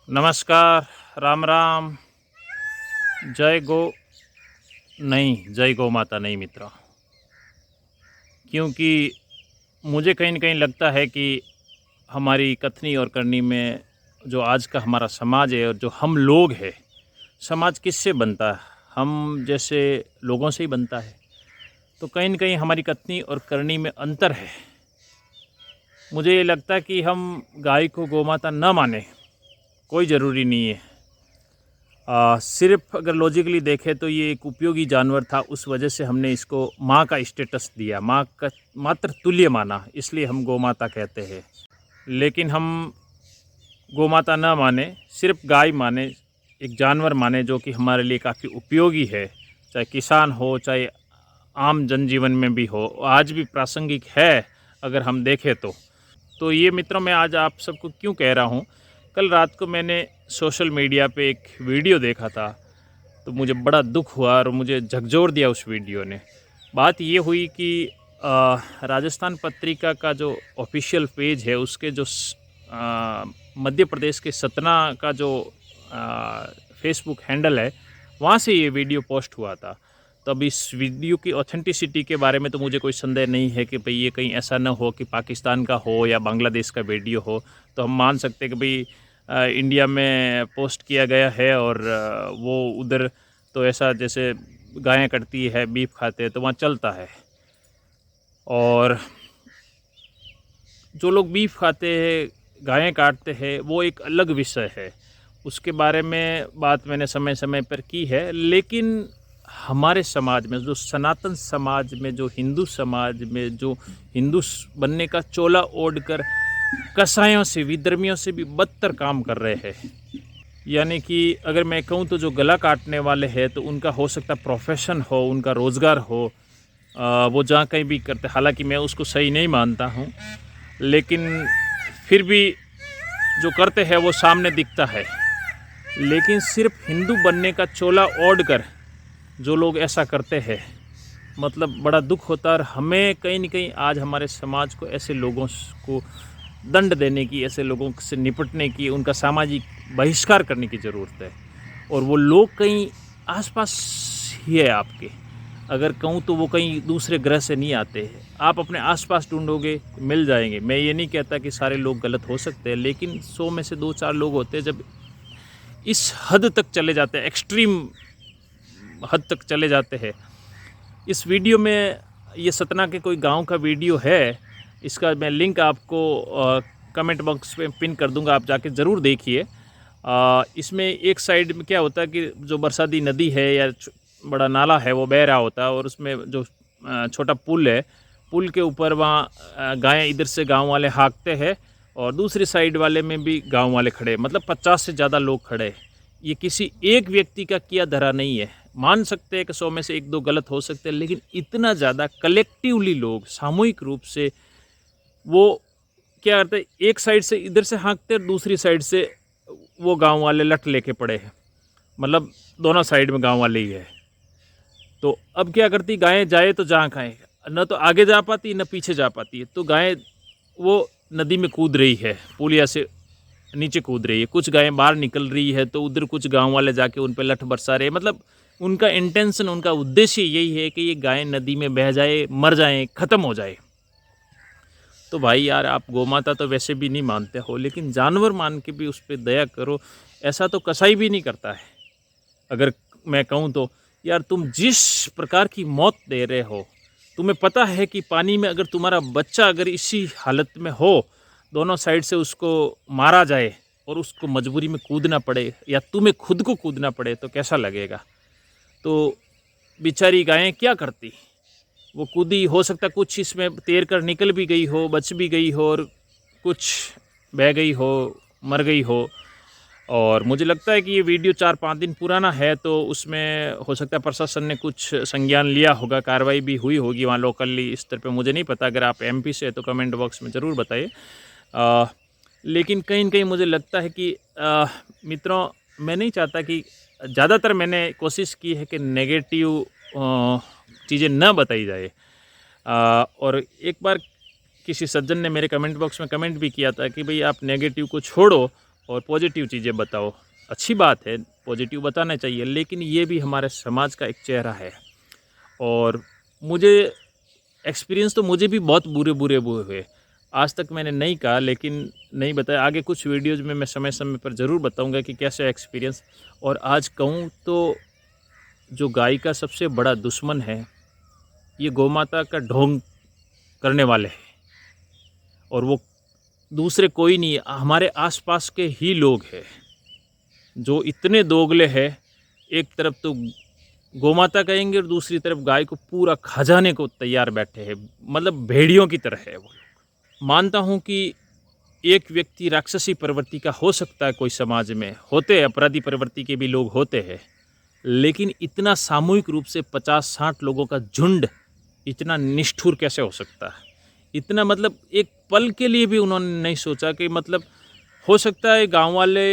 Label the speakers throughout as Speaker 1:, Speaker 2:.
Speaker 1: नमस्कार, राम राम, जय गो नहीं, जय गौ माता नहीं मित्रों, क्योंकि मुझे कहीं न कहीं लगता है कि हमारी कथनी और करनी में जो आज का हमारा समाज है और जो हम लोग हैं, समाज किससे बनता है? हम जैसे लोगों से ही बनता है। तो कहीं न कहीं हमारी कथनी और करनी में अंतर है। मुझे ये लगता है कि हम गाय को गौ माता न मानें, कोई ज़रूरी नहीं है। सिर्फ अगर लॉजिकली देखें तो ये एक उपयोगी जानवर था, उस वजह से हमने इसको माँ का स्टेटस दिया, माँ का मातृ तुल्य माना, इसलिए हम गौ माता कहते हैं। लेकिन हम गौ माता न माने, सिर्फ गाय माने, एक जानवर माने जो कि हमारे लिए काफ़ी उपयोगी है, चाहे किसान हो, चाहे आम जनजीवन में भी हो, आज भी प्रासंगिक है अगर हम देखें तो। तो ये मित्रों मैं आज आप सबको क्यों कह रहा हूँ, कल रात को मैंने सोशल मीडिया पे एक वीडियो देखा था, तो मुझे बड़ा दुख हुआ और मुझे झकझोर दिया उस वीडियो ने। बात ये हुई कि राजस्थान पत्रिका का जो ऑफिशियल पेज है, उसके जो मध्य प्रदेश के सतना का जो फेसबुक हैंडल है, वहाँ से ये वीडियो पोस्ट हुआ था। तब इस वीडियो की ऑथेंटिसिटी के बारे में तो मुझे कोई संदेह नहीं है कि भाई ये कहीं ऐसा ना हो कि पाकिस्तान का हो या बांग्लादेश का वीडियो हो। तो हम मान सकते हैं कि भाई इंडिया में पोस्ट किया गया है और वो उधर तो ऐसा जैसे गायें कटती है, बीफ खाते हैं तो वहाँ चलता है। और जो लोग बीफ खाते हैं, गायें काटते हैं, वो एक अलग विषय है। उसके बारे में बात मैंने समय समय पर की है। लेकिन हमारे समाज में, जो सनातन समाज में, जो हिंदू समाज में, जो हिंदू बनने का चोला ओढ़ कर कसायों से, विधर्मियों से भी बदतर काम कर रहे हैं। यानी कि अगर मैं कहूँ तो जो गला काटने वाले हैं, तो उनका हो सकता प्रोफेशन हो, उनका रोज़गार हो, वो जहाँ कहीं भी करते। हालांकि मैं उसको सही नहीं मानता हूँ, लेकिन फिर भी जो करते हैं वो सामने दिखता है। लेकिन सिर्फ हिंदू बनने का चोला ओढ़ कर जो लोग ऐसा करते हैं, मतलब बड़ा दुख होता है। और हमें कहीं न कहीं आज हमारे समाज को ऐसे लोगों को दंड देने की, ऐसे लोगों से निपटने की, उनका सामाजिक बहिष्कार करने की ज़रूरत है। और वो लोग कहीं आसपास ही है आपके। अगर कहूँ तो वो कहीं दूसरे ग्रह से नहीं आते हैं। आप अपने आसपास ढूंढोगे मिल जाएंगे। मैं ये नहीं कहता कि सारे लोग गलत हो सकते हैं, लेकिन 100 में से 2-4 लोग होते हैं जब इस हद तक चले जाते हैं, एक्सट्रीम हद तक चले जाते हैं। इस वीडियो में ये सतना के कोई गांव का वीडियो है। इसका मैं लिंक आपको कमेंट बॉक्स में पिन कर दूंगा, आप जाके ज़रूर देखिए। इसमें एक साइड में क्या होता है कि जो बरसाती नदी है या बड़ा नाला है वो बह रहा होता है, और उसमें जो छोटा पुल है, पुल के ऊपर वहाँ गायें इधर से गांव वाले हाँकते हैं और दूसरी साइड वाले में भी गांव वाले खड़े, मतलब 50 से ज़्यादा लोग खड़े। ये किसी एक व्यक्ति का किया धरा नहीं है। मान सकते हैं कि 100 में से 1-2 गलत हो सकते हैं, लेकिन इतना ज़्यादा कलेक्टिवली लोग सामूहिक रूप से वो क्या करते हैं, एक साइड से इधर से हाँकते हैं, दूसरी साइड से वो गांव वाले लठ लेके पड़े हैं, मतलब दोनों साइड में गांव वाले ही है। तो अब क्या करती, गायें जाए तो जहाँ खाएँ, न तो आगे जा पाती न पीछे जा पाती है। तो गायें वो नदी में कूद रही है, पुलिया से नीचे कूद रही है। कुछ गायें बाहर निकल रही है, तो उधर कुछ गांव वाले जाके उन पे लठ बरसा रहे हैं। मतलब उनका इंटेंशन, उनका उद्देश्य यही है कि ये गायें नदी में बह जाए, मर जाएं, ख़त्म हो जाए। तो भाई यार, आप गौ माता तो वैसे भी नहीं मानते हो, लेकिन जानवर मान के भी उस पर दया करो। ऐसा तो कसाई भी नहीं करता है। अगर मैं कहूँ तो यार, तुम जिस प्रकार की मौत दे रहे हो, तुम्हें पता है कि पानी में अगर तुम्हारा बच्चा अगर इसी हालत में हो, दोनों साइड से उसको मारा जाए और उसको मजबूरी में कूदना पड़े, या तुम्हें खुद को कूदना पड़े, तो कैसा लगेगा? तो बेचारी गायें क्या करती? वो कूदी, हो सकता कुछ इसमें तैर कर निकल भी गई हो, बच भी गई हो, और कुछ बह गई हो, मर गई हो। और मुझे लगता है कि ये वीडियो 4-5 दिन पुराना है, तो उसमें हो सकता है प्रशासन ने कुछ संज्ञान लिया होगा, कार्रवाई भी हुई होगी वहाँ लोकली इस तरह पे, मुझे नहीं पता। अगर आप एमपी से हैं तो कमेंट बॉक्स में ज़रूर बताइए। लेकिन कहीं न कहीं मुझे लगता है कि मित्रों, मैं नहीं चाहता कि, ज़्यादातर मैंने कोशिश की है कि नेगेटिव चीज़ें न बताई जाए। और एक बार किसी सज्जन ने मेरे कमेंट बॉक्स में कमेंट भी किया था कि भाई आप नेगेटिव को छोड़ो और पॉजिटिव चीज़ें बताओ। अच्छी बात है, पॉजिटिव बताना चाहिए, लेकिन ये भी हमारे समाज का एक चेहरा है। और मुझे एक्सपीरियंस तो मुझे भी बहुत बुरे बुरे हुए। आज तक मैंने नहीं कहा, लेकिन नहीं बताया। आगे कुछ वीडियोज़ में मैं समय समय पर ज़रूर बताऊंगा कि कैसा एक्सपीरियंस। और आज कहूँ तो जो गाय का सबसे बड़ा दुश्मन है, ये गौमाता का ढोंग करने वाले हैं। और वो दूसरे कोई नहीं, हमारे आसपास के ही लोग हैं जो इतने दोगले हैं। एक तरफ तो गौमाता कहेंगे और दूसरी तरफ गाय को पूरा खा जाने को तैयार बैठे हैं, मतलब भेड़ियों की तरह है वो लोग। मानता हूँ कि एक व्यक्ति राक्षसी प्रवृत्ति का हो सकता है, कोई समाज में होते हैं, अपराधी प्रवृत्ति के भी लोग होते हैं, लेकिन इतना सामूहिक रूप से 50-60 लोगों का झुंड इतना निष्ठुर कैसे हो सकता है? इतना, मतलब एक पल के लिए भी उन्होंने नहीं सोचा कि मतलब हो सकता है गांव वाले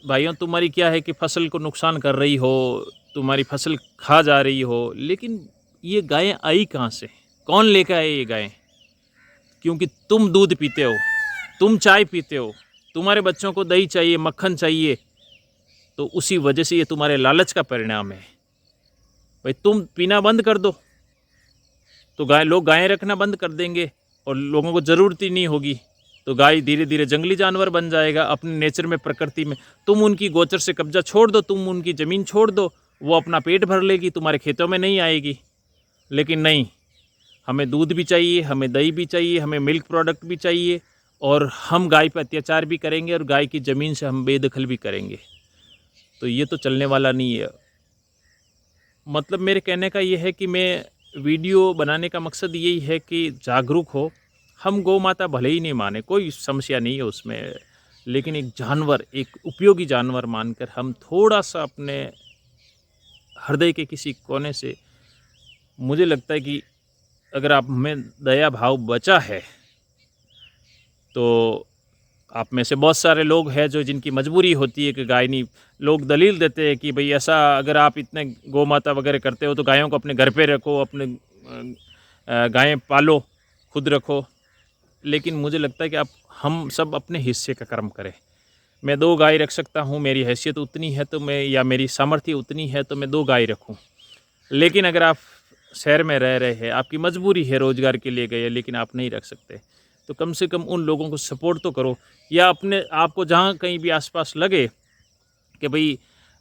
Speaker 1: भाइयों तुम्हारी क्या है कि फसल को नुकसान कर रही हो, तुम्हारी फसल खा जा रही हो, लेकिन ये गायें आई कहाँ से? कौन लेकर आए ये गायें? क्योंकि तुम दूध पीते हो, तुम चाय पीते हो, तुम्हारे बच्चों को दही चाहिए, मक्खन चाहिए, तो उसी वजह से ये तुम्हारे लालच का परिणाम है। भाई तुम पीना बंद कर दो तो लोग गायें रखना बंद कर देंगे और लोगों को ज़रूरत ही नहीं होगी, तो गाय धीरे धीरे जंगली जानवर बन जाएगा अपने नेचर में, प्रकृति में। तुम उनकी गोचर से कब्जा छोड़ दो, तुम उनकी ज़मीन छोड़ दो, वो अपना पेट भर लेगी, तुम्हारे खेतों में नहीं आएगी। लेकिन नहीं, हमें दूध भी चाहिए, हमें दही भी चाहिए, हमें मिल्क प्रोडक्ट भी चाहिए, और हम गाय पर अत्याचार भी करेंगे और गाय की ज़मीन से हम बेदखल भी करेंगे। तो ये तो चलने वाला नहीं है। मतलब मेरे कहने का ये है कि मैं वीडियो बनाने का मकसद यही है कि जागरूक हो। हम गौ माता भले ही नहीं माने, कोई समस्या नहीं है उसमें, लेकिन एक जानवर, एक उपयोगी जानवर मानकर हम थोड़ा सा अपने हृदय के किसी कोने से, मुझे लगता है कि अगर आप में दया भाव बचा है तो आप में से बहुत सारे लोग हैं जो जिनकी मजबूरी होती है कि गाय नहीं। लोग दलील देते हैं कि भाई ऐसा अगर आप इतने गौ माता वगैरह करते हो तो गायों को अपने घर पे रखो, अपने गायें पालो, खुद रखो। लेकिन मुझे लगता है कि आप हम सब अपने हिस्से का कर्म करें। मैं 2 गाय रख सकता हूँ, मेरी हैसियत उतनी है तो मैं, या मेरी सामर्थ्य उतनी है तो मैं 2 गाय रखूँ। लेकिन अगर आप शहर में रह रहे हैं, आपकी मजबूरी है, रोज़गार के लिए गए, लेकिन आप नहीं रख सकते, तो कम से कम उन लोगों को सपोर्ट तो करो। या अपने आपको जहाँ कहीं भी आसपास लगे कि भाई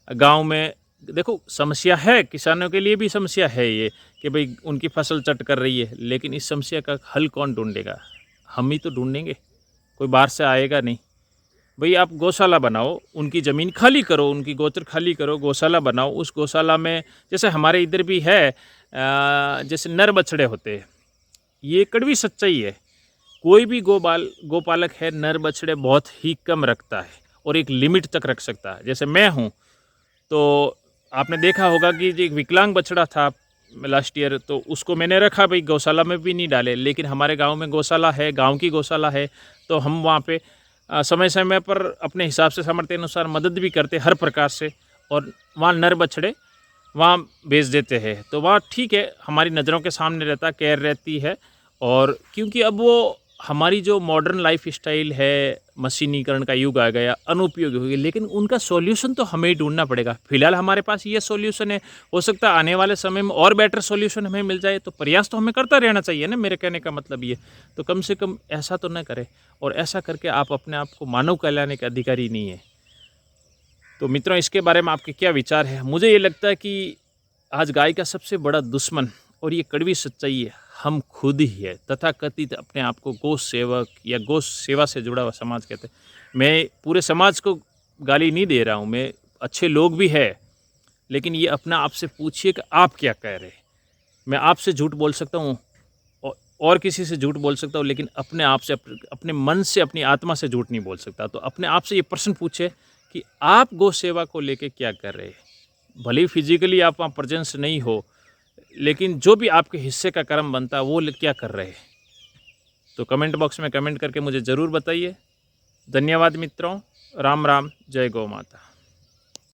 Speaker 1: गांव में देखो समस्या है, किसानों के लिए भी समस्या है ये कि भाई उनकी फसल चट कर रही है, लेकिन इस समस्या का हल कौन ढूंढेगा? हम ही तो ढूंढेंगे, कोई बाहर से आएगा नहीं। भाई आप गौशाला बनाओ, उनकी ज़मीन खाली करो, उनकी गोचर खाली करो, गौशाला बनाओ। उस गौशाला में जैसे हमारे इधर भी है, जैसे नर बछड़े होते हैं, ये कड़वी सच्चाई है। कोई भी गोपालक है, नर बछड़े बहुत ही कम रखता है और एक लिमिट तक रख सकता है। जैसे मैं हूँ, तो आपने देखा होगा कि जो एक विकलांग बछड़ा था लास्ट ईयर, तो उसको मैंने रखा, भाई गौशाला में भी नहीं डाले, लेकिन हमारे गांव में गौशाला है, गांव की गौशाला है, तो हम वहाँ पे समय समय पर अपने हिसाब से सामर्थ्य अनुसार मदद भी करते हर प्रकार से, और वहाँ नर बछड़े वहाँ भेज देते हैं। तो वहाँ ठीक है, हमारी नज़रों के सामने रहता, केयर रहती है। और क्योंकि अब वो हमारी जो मॉडर्न लाइफ स्टाइल है, मशीनीकरण का युग आ गया, अनुपयोगी हो गया, लेकिन उनका सॉल्यूशन तो हमें ही ढूंढना पड़ेगा। फिलहाल हमारे पास ये सॉल्यूशन है, हो सकता है आने वाले समय में और बेटर सॉल्यूशन हमें मिल जाए, तो प्रयास तो हमें करता रहना चाहिए ना। मेरे कहने का मतलब ये, तो कम से कम ऐसा तो न करें, और ऐसा करके आप अपने आप को मानव कल्याण के अधिकारी नहीं है। तो मित्रों, इसके बारे में आपके क्या विचार है? मुझे ये लगता है कि आज गाय का सबसे बड़ा दुश्मन, और ये कड़वी सच्चाई है, हम खुद ही है। तथाकथित अपने आप को गौ सेवक या गौ सेवा से जुड़ा हुआ समाज कहते हैं। मैं पूरे समाज को गाली नहीं दे रहा हूँ, मैं, अच्छे लोग भी हैं, लेकिन ये अपना आप से पूछिए कि आप क्या कह रहे हैं। मैं आपसे झूठ बोल सकता हूँ और किसी से झूठ बोल सकता हूँ, लेकिन अपने आप से, अपने मन से, अपनी आत्मा से झूठ नहीं बोल सकता। तो अपने आप से ये प्रश्न पूछे कि आप गौ सेवा को लेके क्या कर रहे हैं। भले ही फिजिकली आप वहाँ प्रेजेंस नहीं हो, लेकिन जो भी आपके हिस्से का कर्म बनता है वो क्या कर रहे हैं। तो कमेंट बॉक्स में कमेंट करके मुझे ज़रूर बताइए। धन्यवाद मित्रों, राम राम, जय गौ माता।